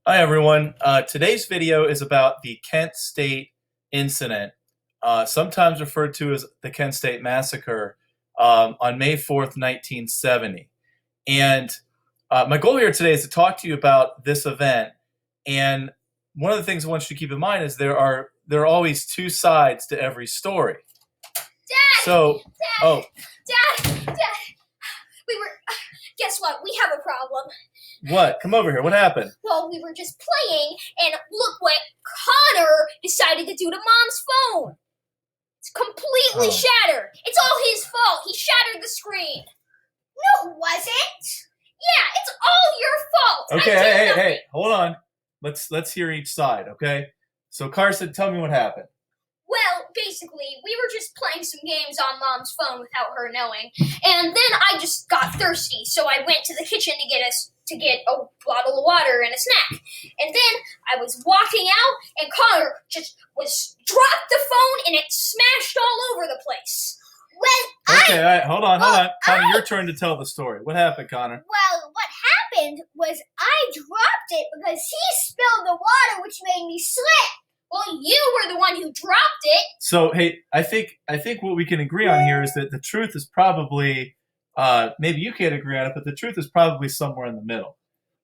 Hi, everyone. Today's video is about the Kent State incident, sometimes referred to as the Kent State Massacre, on May 4th, 1970. And my goal here today is to talk to you about this event. And one of the things I want you to keep in mind is there are always two sides to every story. Dad! So, Dad! Dad! We were. Guess what? We have a problem. What? Come over here. What happened? Well, we were just playing, and look what Connor decided to do to Mom's phone. It's completely shattered. It's all his fault. He shattered the screen. No, it wasn't. Yeah, it's all your fault. Okay, hey, hold on. Let's hear each side, okay? So Carson, tell me what happened. Well, basically, we were just playing some games on Mom's phone without her knowing, and then I just got thirsty, so I went to the kitchen to get a bottle of water and a snack. And then I was walking out, and Connor just dropped the phone, and it smashed all over the place. Okay, all right, hold on. Connor, your turn to tell the story. What happened, Connor? Well, what happened was I dropped it because he spilled the water, which made me slip. Well, you were the one who dropped it. So, hey, I think what we can agree on here is that the truth is probably, maybe you can't agree on it, but the truth is probably somewhere in the middle.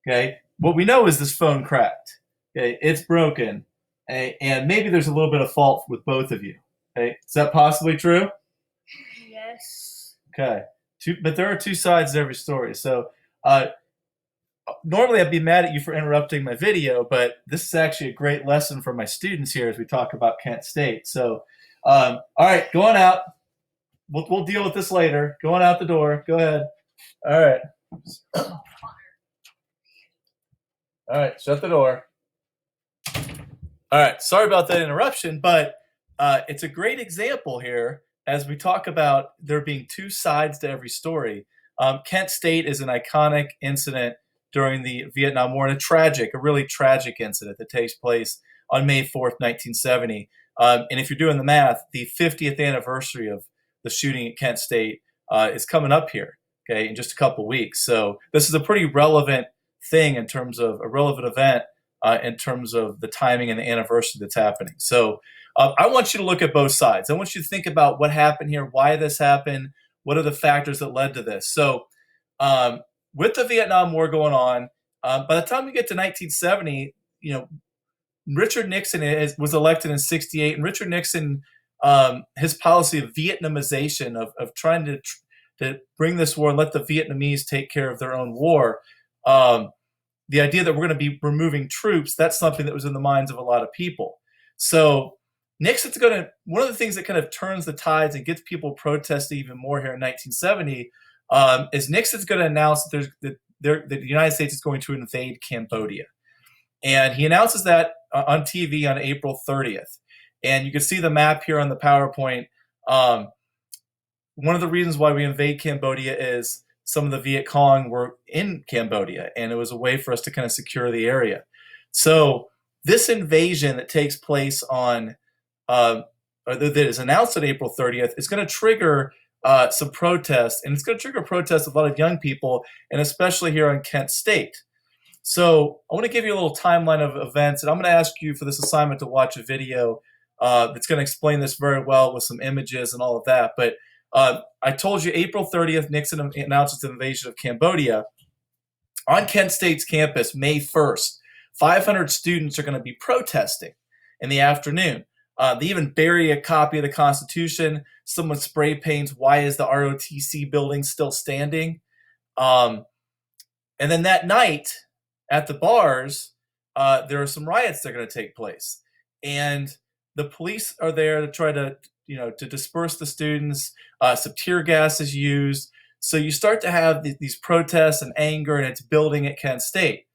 Okay, what we know is this phone cracked. Okay, it's broken, and maybe there's a little bit of fault with both of you. Okay, is that possibly true? Yes. Okay, but there are two sides to every story. So, normally I'd be mad at you for interrupting my video, but this is actually a great lesson for my students here as we talk about Kent State. So, all right, go on out. We'll deal with this later. Go on out the door. Go ahead. All right. All right, shut the door. All right, sorry about that interruption, but it's a great example here as we talk about there being two sides to every story. Kent State is an iconic incident during the Vietnam War, and a really tragic incident that takes place on May 4th, 1970. And if you're doing the math, the 50th anniversary of the shooting at Kent State is coming up here, okay, in just a couple weeks. So this is a pretty relevant thing in terms of a relevant event in terms of the timing and the anniversary that's happening. So I want you to look at both sides. I want you to think about what happened here, why this happened, what are the factors that led to this. So with the Vietnam War going on, by the time we get to 1970, Richard Nixon was elected in 68, and Richard Nixon, his policy of Vietnamization, of trying to bring this war and let the Vietnamese take care of their own war, the idea that we're going to be removing troops, that's something that was in the minds of a lot of people. So Nixon's one of the things that kind of turns the tides and gets people protesting even more here in 1970 is Nixon's going to announce that the United States is going to invade Cambodia. And he announces that on TV on April 30th. And you can see the map here on the PowerPoint. One of the reasons why we invade Cambodia is some of the Viet Cong were in Cambodia, and it was a way for us to kind of secure the area. So this invasion that takes place or that is announced on April 30th is going to trigger some protests, and it's going to trigger protests of a lot of young people, and especially here on Kent State. So I want to give you a little timeline of events, and I'm going to ask you for this assignment to watch a video that's going to explain this very well with some images and all of that. But I told you April 30th, Nixon announces the invasion of Cambodia. On Kent State's campus, May 1st, 500 students are going to be protesting in the afternoon. They even bury a copy of the Constitution. Someone spray paints, "Why is the ROTC building still standing?" And then that night at the bars, there are some riots that are going to take place. And the police are there to try to disperse the students. Some tear gas is used. So you start to have these protests and anger, and it's building at Kent State.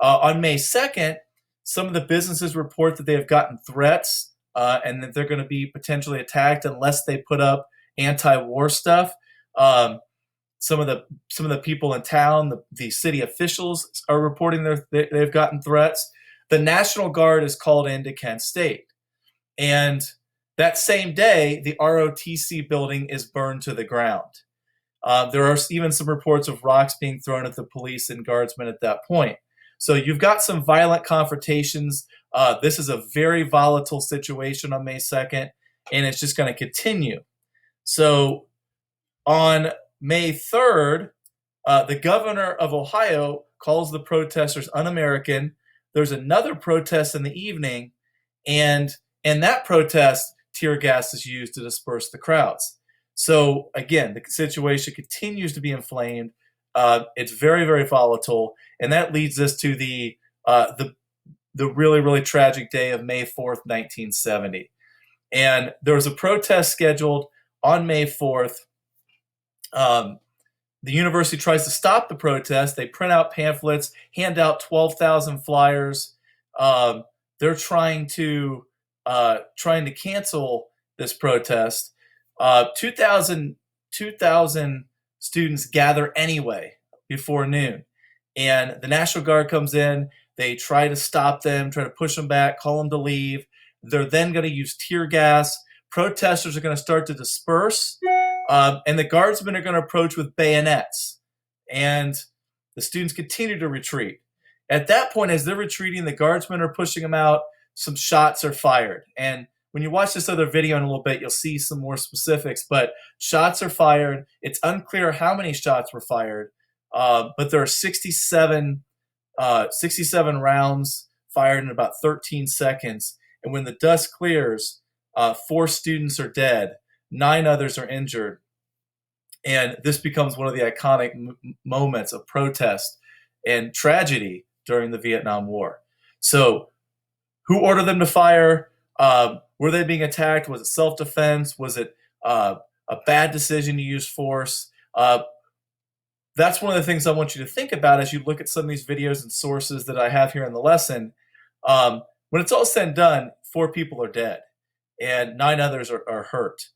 On May 2nd, some of the businesses report that they have gotten threats and that they're going to be potentially attacked unless they put up anti-war stuff. Some of the people in town, the city officials are reporting they've gotten threats. The National Guard is called into Kent State. And that same day, the ROTC building is burned to the ground. There are even some reports of rocks being thrown at the police and guardsmen at that point. So you've got some violent confrontations. This is a very volatile situation on May 2nd, and it's just going to continue. So on May 3rd, the governor of Ohio calls the protesters un-American. There's another protest in the evening, and in that protest, tear gas is used to disperse the crowds. So again, the situation continues to be inflamed. It's very, very volatile, and that leads us to the really, really tragic day of May 4th, 1970. And there was a protest scheduled on May 4th. The university tries to stop the protest. They print out pamphlets, hand out 12,000 flyers. They're trying to cancel this protest. 2,000 students gather anyway before noon, and the National Guard comes in. They try to stop them, try to push them back, call them to leave. They're then going to use tear gas. Protesters are going to start to disperse, and the guardsmen are going to approach with bayonets, and the students continue to retreat. At that point, as they're retreating, the guardsmen are pushing them out. Some shots are fired, and when you watch this other video in a little bit, you'll see some more specifics, but shots are fired. It's unclear how many shots were fired, but there are 67 rounds fired in about 13 seconds. And when the dust clears, 4 students are dead, 9 others are injured. And this becomes one of the iconic moments of protest and tragedy during the Vietnam War. So who ordered them to fire? Were they being attacked? Was it self-defense? Was it a bad decision to use force? That's one of the things I want you to think about as you look at some of these videos and sources that I have here in the lesson. When it's all said and done, 4 people are dead and 9 others are hurt.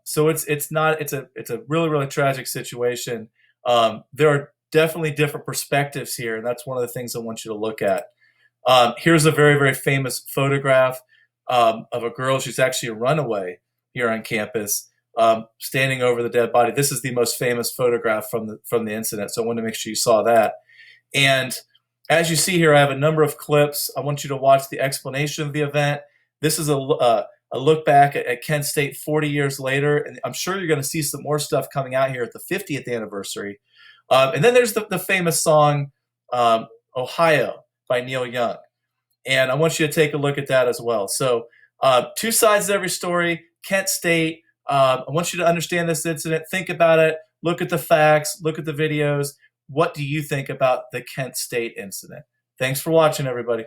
So it's a really, really tragic situation. There are definitely different perspectives here, and that's one of the things I want you to look at. Here's a very, very famous photograph of a girl. She's actually a runaway here on campus, standing over the dead body. This is the most famous photograph from the incident, so I wanted to make sure you saw that. And as you see here, I have a number of clips. I want you to watch the explanation of the event. This is a look back at Kent State 40 years later, and I'm sure you're going to see some more stuff coming out here at the 50th anniversary. And then there's the famous song, Ohio, by Neil Young. And I want you to take a look at that as well. So 2 sides to every story. Kent State, I want you to understand this incident. Think about it. Look at the facts. Look at the videos. What do you think about the Kent State incident? Thanks for watching, everybody.